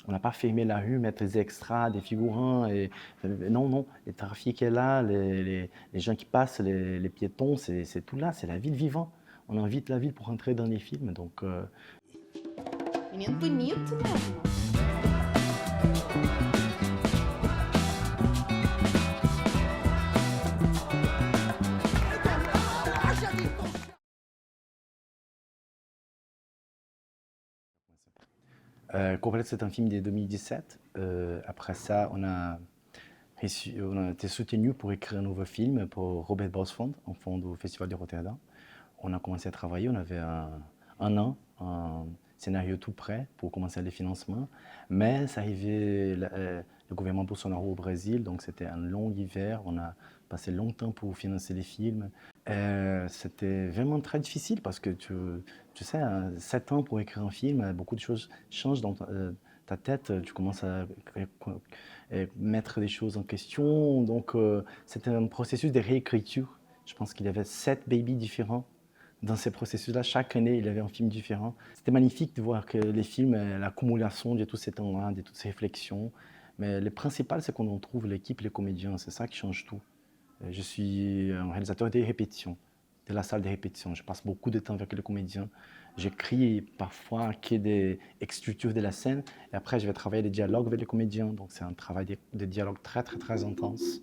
On n'a pas fermé la rue, mettre des extras, des figurants. Non, non, les trafics est là, les gens qui passent, les piétons, c'est tout là, c'est la ville vivante. On invite la ville pour entrer dans les films. Donc, Menino bonito mesmo. Complète, c'est un film de 2017. Après ça, on a été soutenu pour écrire un nouveau film pour Robert Bosfond, en fond du Festival de Rotterdam. On a commencé à travailler, on avait un an, un scénario tout prêt pour commencer les financements, mais ça arrivait le gouvernement Bolsonaro au Brésil, donc c'était un long hiver, on a passé longtemps pour financer les films. C'était vraiment très difficile parce que tu sais, 7 ans pour écrire un film, beaucoup de choses changent dans ta tête, tu commences à mettre des choses en question, donc c'était un processus de réécriture. Je pense qu'il y avait 7 babies différents dans ces processus-là. Chaque année, il y avait un film différent. C'était magnifique de voir que les films, l'accumulation de tous ces temps-là, de toutes ces réflexions. Mais le principal, c'est qu'on en trouve l'équipe, les comédiens. C'est ça qui change tout. Je suis un réalisateur des répétitions, de la salle de répétition. Je passe beaucoup de temps avec les comédiens. J'écris parfois que des écritures de la scène. Et après, je vais travailler des dialogues avec les comédiens. Donc, c'est un travail de dialogue très, très, très intense.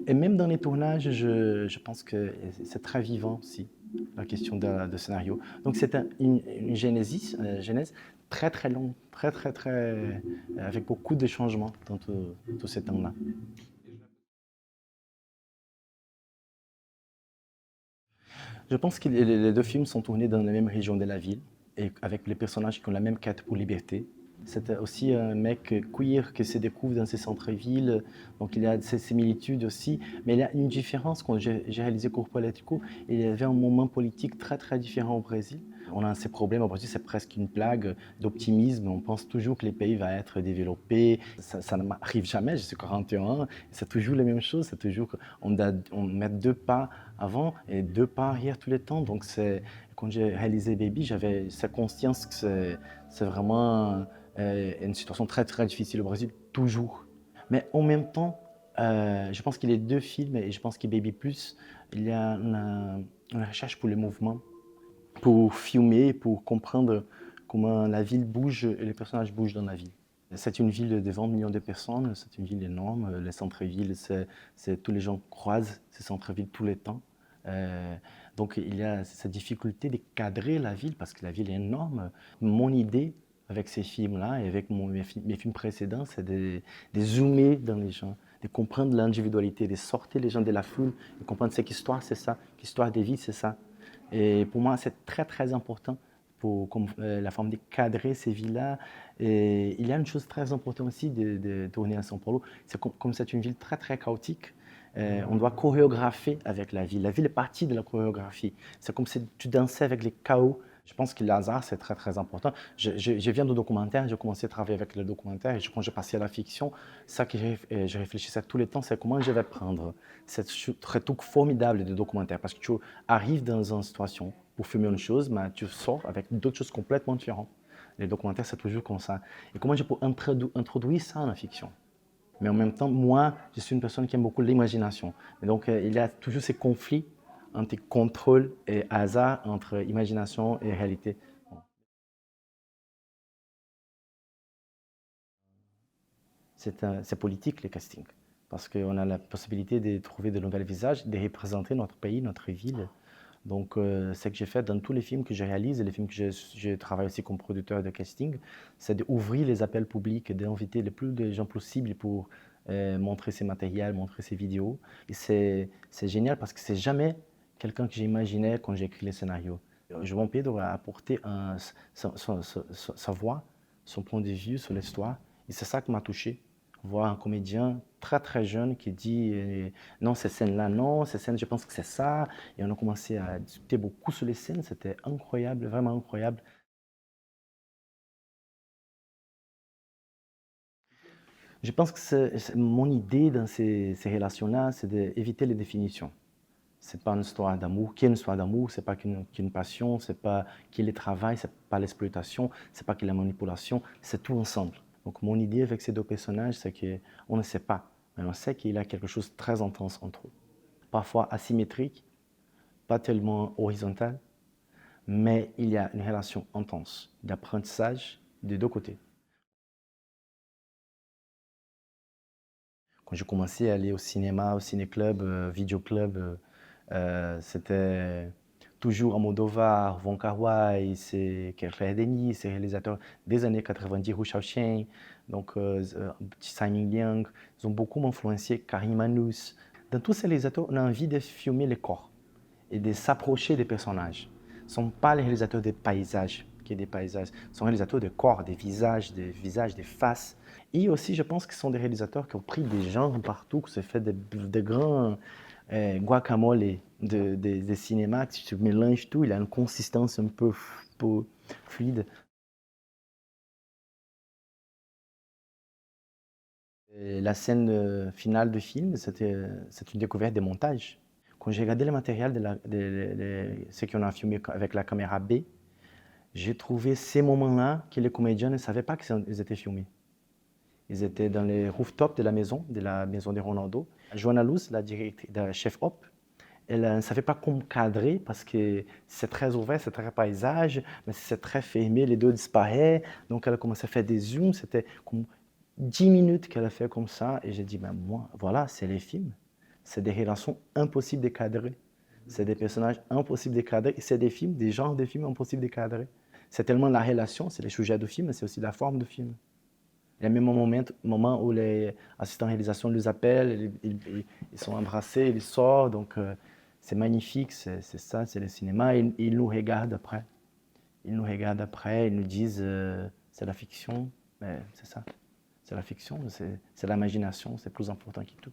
Et même dans les tournages, je pense que c'est très vivant aussi, la question de scénario. Donc c'est une genèse très très longue, très très très, avec beaucoup de changements dans tout ce temps-là. Je pense que les deux films sont tournés dans la même région de la ville, et avec les personnages qui ont la même quête pour liberté. C'est aussi un mec queer qui se découvre dans ces centres-villes, donc il y a ces similitudes aussi, mais il y a une différence. Quand j'ai réalisé Corpo Elétrico, il y avait un moment politique très très différent au Brésil. On a ces problèmes au Brésil, c'est presque une plague d'optimisme. On pense toujours que les pays vont être développés. Ça ne m'arrive jamais, je suis 41, c'est toujours les mêmes choses. C'est toujours on met 2 pas avant et 2 pas arrière tous les temps. Donc quand j'ai réalisé Baby, j'avais cette conscience que c'est vraiment une situation très très difficile au Brésil, toujours. Mais en même temps, je pense qu'il y a 2 films et je pense que Baby Plus, il y a une recherche pour le mouvement, pour filmer, pour comprendre comment la ville bouge et les personnages bougent dans la ville. C'est une ville de 20 millions de personnes, c'est une ville énorme. Les centres-villes, tous les gens croisent ces centres-villes tous les temps. Euh, donc il y a cette difficulté de cadrer la ville parce que la ville est énorme. Mon idée avec ces films-là et avec mes films précédents, c'est de zoomer dans les gens, de comprendre l'individualité, de sortir les gens de la foule, de comprendre cette histoire, c'est ça, l'histoire des vies, c'est ça. Et pour moi, c'est très très important pour comme, la forme de cadrer ces villes-là. Et il y a une chose très importante aussi de tourner à São Paulo, c'est comme c'est une ville très très chaotique, on doit chorégrapher avec la ville. La ville est partie de la chorégraphie. C'est comme si tu dansais avec les chaos. Je pense que le hasard, c'est très très important. Je viens du documentaire, j'ai commencé à travailler avec le documentaire et quand j'ai passé à la fiction, ça que je réfléchissais tout le temps, c'est comment je vais prendre cette truc formidable de documentaire. Parce que tu arrives dans une situation pour filmer une chose, mais tu sors avec d'autres choses complètement différentes. Les documentaires, c'est toujours comme ça. Et comment je peux introduire ça dans la fiction? Mais en même temps, moi, je suis une personne qui aime beaucoup l'imagination. Et donc, il y a toujours ces conflits entre contrôle et hasard, entre imagination et réalité. C'est politique, les castings, parce qu'on a la possibilité de trouver de nouveaux visages, de représenter notre pays, notre ville. Donc, ce que j'ai fait dans tous les films que je réalise et les films que je travaille aussi comme producteur de casting, c'est d'ouvrir les appels publics, d'inviter le plus de gens possible pour montrer ces matériels, montrer ces vidéos. Et c'est génial parce que c'est jamais quelqu'un que j'imaginais quand j'ai écrit les scénarios. João Pedro a apporté sa voix, son point de vue sur l'histoire. Et c'est ça qui m'a touché. Voir un comédien très très jeune qui dit non, cette scène-là, non, cette scène, je pense que c'est ça. Et on a commencé à discuter beaucoup sur les scènes. C'était incroyable, vraiment incroyable. Je pense que mon idée dans ces relations-là, c'est d'éviter les définitions. C'est pas une histoire d'amour. Qui est une histoire d'amour? C'est pas qu'une passion. C'est pas qu'il est le travail. C'est pas l'exploitation. C'est pas qu'il la manipulation. C'est tout ensemble. Donc mon idée avec ces deux personnages, c'est qu'on ne sait pas, mais on sait qu'il y a quelque chose de très intense entre eux. Parfois asymétrique, pas tellement horizontal, mais il y a une relation intense d'apprentissage des deux côtés. Quand j'ai commencé à aller au cinéma, au ciné-club, vidéoclub, c'était toujours Almodovar, Wong Kar-wai, c'est Claire Denis, c'est réalisateurs des années 90, Hu Shaoxian, donc Simon Liang, ils ont beaucoup influencé, Karim Manous. Dans tous ces réalisateurs, on a envie de filmer les corps et de s'approcher des personnages. Ce ne sont pas les réalisateurs des paysages, des paysages, ce sont les réalisateurs de corps, des visages, des faces. Et aussi, je pense qu'ils sont des réalisateurs qui ont pris des genres partout, qui se fait de grands guacamole de cinéma, si tu mélanges tout, il a une consistance un peu fluide. Et la scène finale du film, c'est une découverte des montages. Quand j'ai regardé le matériel ce qu'on a filmé avec la caméra B, j'ai trouvé ces moments-là que les comédiens ne savaient pas qu'ils étaient filmés. Ils étaient dans les rooftops de la maison de Ronaldo. Joanna Luz, la chef op, elle ne savait pas comment cadrer parce que c'est très ouvert, c'est très paysage, mais si c'est très fermé, les deux disparaissent. Donc elle a commencé à faire des zooms, c'était comme 10 minutes qu'elle a fait comme ça. Et j'ai dit, ben moi, voilà, c'est les films. C'est des relations impossibles de cadrer. C'est des personnages impossibles de cadrer. Et c'est des films, des genres de films impossibles de cadrer. C'est tellement la relation, c'est les sujets du film, mais c'est aussi la forme du film. Il y a même un moment où les assistants de réalisation les appellent, ils sont embrassés, ils sortent. Donc c'est magnifique, c'est ça, c'est le cinéma. Ils nous regardent après. Ils nous regardent après, ils nous disent c'est la fiction, mais c'est ça. C'est la fiction, c'est l'imagination, c'est plus important que tout.